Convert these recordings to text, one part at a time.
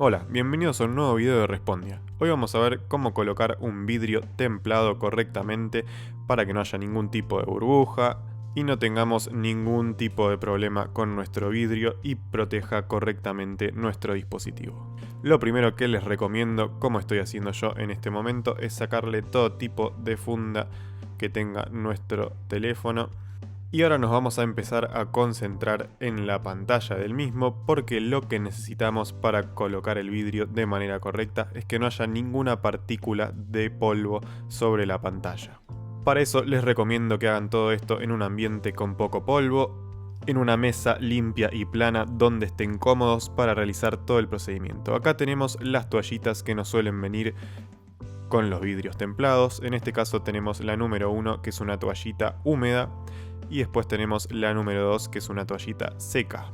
Hola, bienvenidos a un nuevo video de Respondia. Hoy vamos a ver cómo colocar un vidrio templado correctamente para que no haya ningún tipo de burbuja y no tengamos ningún tipo de problema con nuestro vidrio y proteja correctamente nuestro dispositivo. Lo primero que les recomiendo, como estoy haciendo yo en este momento, es sacarle todo tipo de funda que tenga nuestro teléfono. Y ahora nos vamos a empezar a concentrar en la pantalla del mismo, porque lo que necesitamos para colocar el vidrio de manera correcta es que no haya ninguna partícula de polvo sobre la pantalla. Para eso les recomiendo que hagan todo esto en un ambiente con poco polvo, en una mesa limpia y plana donde estén cómodos para realizar todo el procedimiento. Acá tenemos las toallitas que nos suelen venir con los vidrios templados. En este caso tenemos la número 1, que es una toallita húmeda. Y después tenemos la número 2, que es una toallita seca.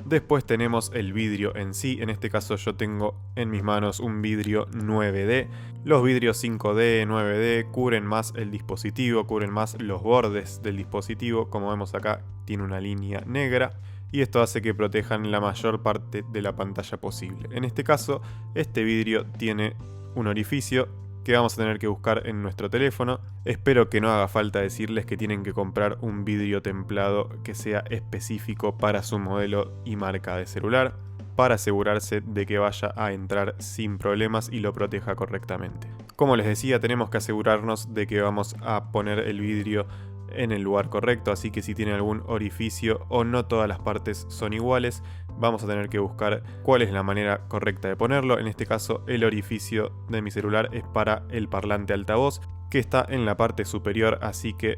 Después tenemos el vidrio en sí. En este caso yo tengo en mis manos un vidrio 9D. Los vidrios 5D, 9D cubren más el dispositivo, cubren más los bordes del dispositivo. Como vemos acá, tiene una línea negra. Y esto hace que protejan la mayor parte de la pantalla posible. En este caso, este vidrio tiene un orificio que vamos a tener que buscar en nuestro teléfono. Espero que no haga falta decirles que tienen que comprar un vidrio templado que sea específico para su modelo y marca de celular, para asegurarse de que vaya a entrar sin problemas y lo proteja correctamente. Como les decía, tenemos que asegurarnos de que vamos a poner el vidrio en el lugar correcto, así que si tiene algún orificio o no todas las partes son iguales, vamos a tener que buscar cuál es la manera correcta de ponerlo. En este caso, el orificio de mi celular es para el parlante altavoz, que está en la parte superior, así que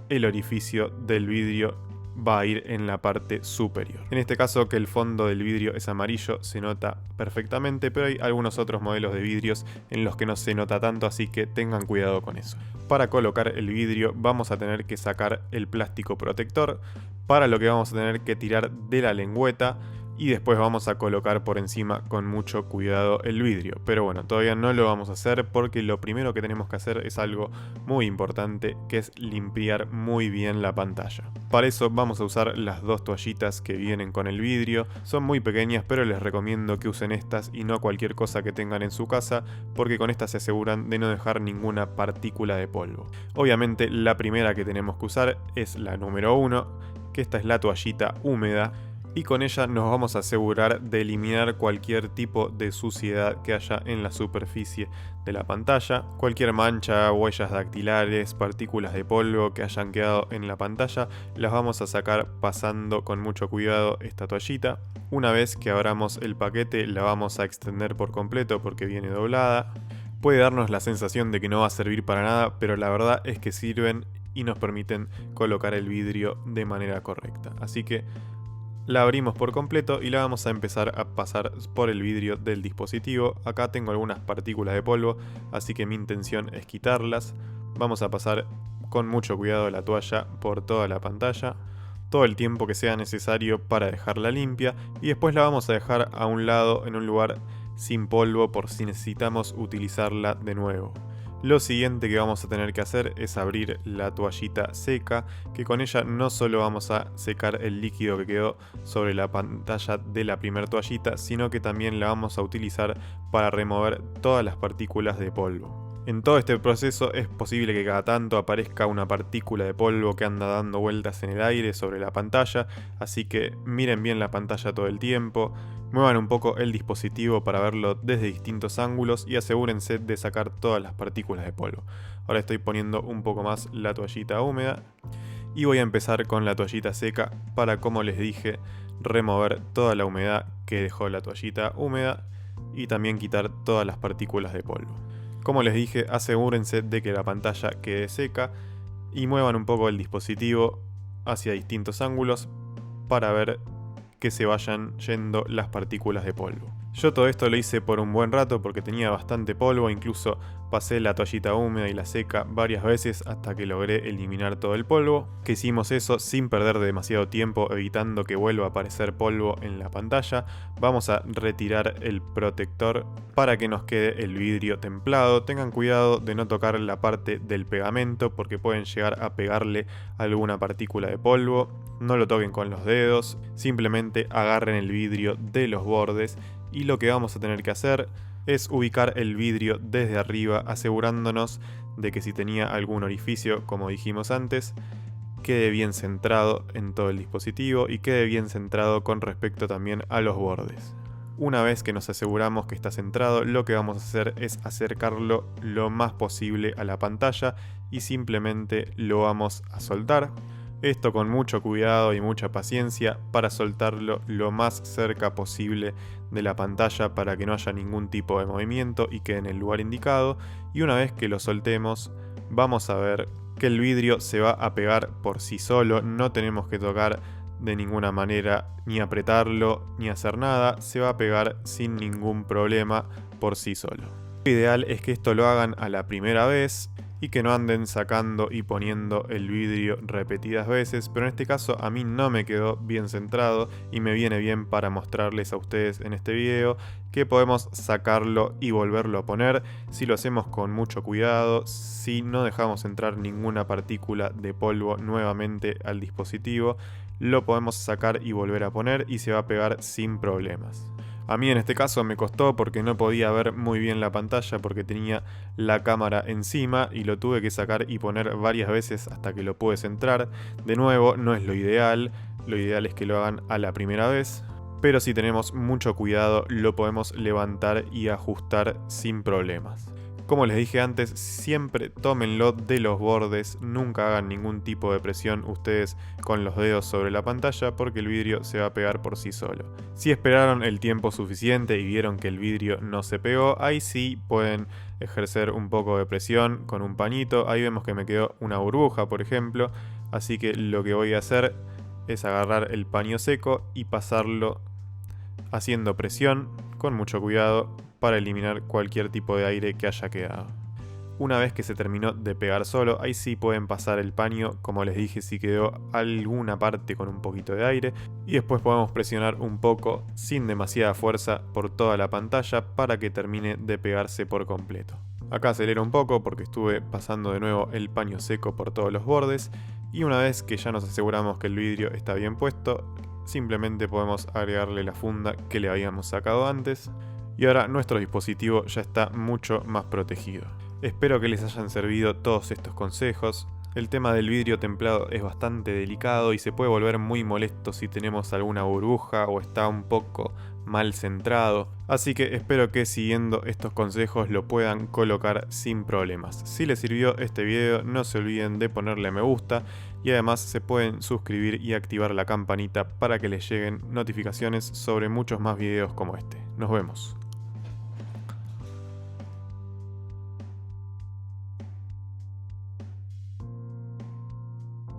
el orificio del vidrio va a ir en la parte superior. En este caso, que el fondo del vidrio es amarillo, se nota perfectamente, pero hay algunos otros modelos de vidrios en los que no se nota tanto, así que tengan cuidado con eso. Para colocar el vidrio vamos a tener que sacar el plástico protector, para lo que vamos a tener que tirar de la lengüeta y después vamos a colocar por encima con mucho cuidado el vidrio. Pero bueno, todavía no lo vamos a hacer porque lo primero que tenemos que hacer es algo muy importante, que es limpiar muy bien la pantalla. Para eso vamos a usar las dos toallitas que vienen con el vidrio. Son muy pequeñas, pero les recomiendo que usen estas y no cualquier cosa que tengan en su casa, porque con estas se aseguran de no dejar ninguna partícula de polvo. Obviamente la primera que tenemos que usar es la número 1, que esta es la toallita húmeda. Y con ella nos vamos a asegurar de eliminar cualquier tipo de suciedad que haya en la superficie de la pantalla. Cualquier mancha, huellas dactilares, partículas de polvo que hayan quedado en la pantalla, las vamos a sacar pasando con mucho cuidado esta toallita. Una vez que abramos el paquete, la vamos a extender por completo porque viene doblada. Puede darnos la sensación de que no va a servir para nada, pero la verdad es que sirven y nos permiten colocar el vidrio de manera correcta. Así que la abrimos por completo y la vamos a empezar a pasar por el vidrio del dispositivo. Acá tengo algunas partículas de polvo, así que mi intención es quitarlas. Vamos a pasar con mucho cuidado la toalla por toda la pantalla, todo el tiempo que sea necesario para dejarla limpia, y después la vamos a dejar a un lado en un lugar sin polvo por si necesitamos utilizarla de nuevo. Lo siguiente que vamos a tener que hacer es abrir la toallita seca, que con ella no solo vamos a secar el líquido que quedó sobre la pantalla de la primera toallita, sino que también la vamos a utilizar para remover todas las partículas de polvo. En todo este proceso es posible que cada tanto aparezca una partícula de polvo que anda dando vueltas en el aire sobre la pantalla, así que miren bien la pantalla todo el tiempo. Muevan un poco el dispositivo para verlo desde distintos ángulos y asegúrense de sacar todas las partículas de polvo. Ahora estoy poniendo un poco más la toallita húmeda y voy a empezar con la toallita seca para, como les dije, remover toda la humedad que dejó la toallita húmeda y también quitar todas las partículas de polvo. Como les dije, asegúrense de que la pantalla quede seca y muevan un poco el dispositivo hacia distintos ángulos para ver que se vayan yendo las partículas de polvo. Yo todo esto lo hice por un buen rato porque tenía bastante polvo, incluso pasé la toallita húmeda y la seca varias veces hasta que logré eliminar todo el polvo. Que hicimos eso sin perder demasiado tiempo, evitando que vuelva a aparecer polvo en la pantalla. Vamos a retirar el protector para que nos quede el vidrio templado. Tengan cuidado de no tocar la parte del pegamento porque pueden llegar a pegarle alguna partícula de polvo. No lo toquen con los dedos, simplemente agarren el vidrio de los bordes y lo que vamos a tener que hacer es ubicar el vidrio desde arriba, asegurándonos de que si tenía algún orificio, como dijimos antes, quede bien centrado en todo el dispositivo y quede bien centrado con respecto también a los bordes. Una vez que nos aseguramos que está centrado, lo que vamos a hacer es acercarlo lo más posible a la pantalla y simplemente lo vamos a soltar. Esto con mucho cuidado y mucha paciencia para soltarlo lo más cerca posible de la pantalla para que no haya ningún tipo de movimiento y quede en el lugar indicado. Y una vez que lo soltemos, vamos a ver que el vidrio se va a pegar por sí solo, no tenemos que tocar de ninguna manera ni apretarlo ni hacer nada, se va a pegar sin ningún problema por sí solo. Lo ideal es que esto lo hagan a la primera vez y que no anden sacando y poniendo el vidrio repetidas veces, pero en este caso a mí no me quedó bien centrado y me viene bien para mostrarles a ustedes en este video que podemos sacarlo y volverlo a poner si lo hacemos con mucho cuidado, si no dejamos entrar ninguna partícula de polvo nuevamente al dispositivo, lo podemos sacar y volver a poner y se va a pegar sin problemas. A mí en este caso me costó porque no podía ver muy bien la pantalla porque tenía la cámara encima y lo tuve que sacar y poner varias veces hasta que lo pude centrar. De nuevo, no es lo ideal es que lo hagan a la primera vez, pero si tenemos mucho cuidado lo podemos levantar y ajustar sin problemas. Como les dije antes, siempre tómenlo de los bordes, nunca hagan ningún tipo de presión ustedes con los dedos sobre la pantalla porque el vidrio se va a pegar por sí solo. Si esperaron el tiempo suficiente y vieron que el vidrio no se pegó, ahí sí pueden ejercer un poco de presión con un pañito. Ahí vemos que me quedó una burbuja, por ejemplo, así que lo que voy a hacer es agarrar el paño seco y pasarlo haciendo presión con mucho cuidado para eliminar cualquier tipo de aire que haya quedado. Una vez que se terminó de pegar solo, ahí sí pueden pasar el paño, como les dije, si quedó alguna parte con un poquito de aire, y después podemos presionar un poco sin demasiada fuerza por toda la pantalla para que termine de pegarse por completo. Acá acelero un poco porque estuve pasando de nuevo el paño seco por todos los bordes, y una vez que ya nos aseguramos que el vidrio está bien puesto, simplemente podemos agregarle la funda que le habíamos sacado antes. Y ahora nuestro dispositivo ya está mucho más protegido. Espero que les hayan servido todos estos consejos. El tema del vidrio templado es bastante delicado y se puede volver muy molesto si tenemos alguna burbuja o está un poco mal centrado. Así que espero que siguiendo estos consejos lo puedan colocar sin problemas. Si les sirvió este video, no se olviden de ponerle me gusta y además se pueden suscribir y activar la campanita para que les lleguen notificaciones sobre muchos más videos como este. Nos vemos.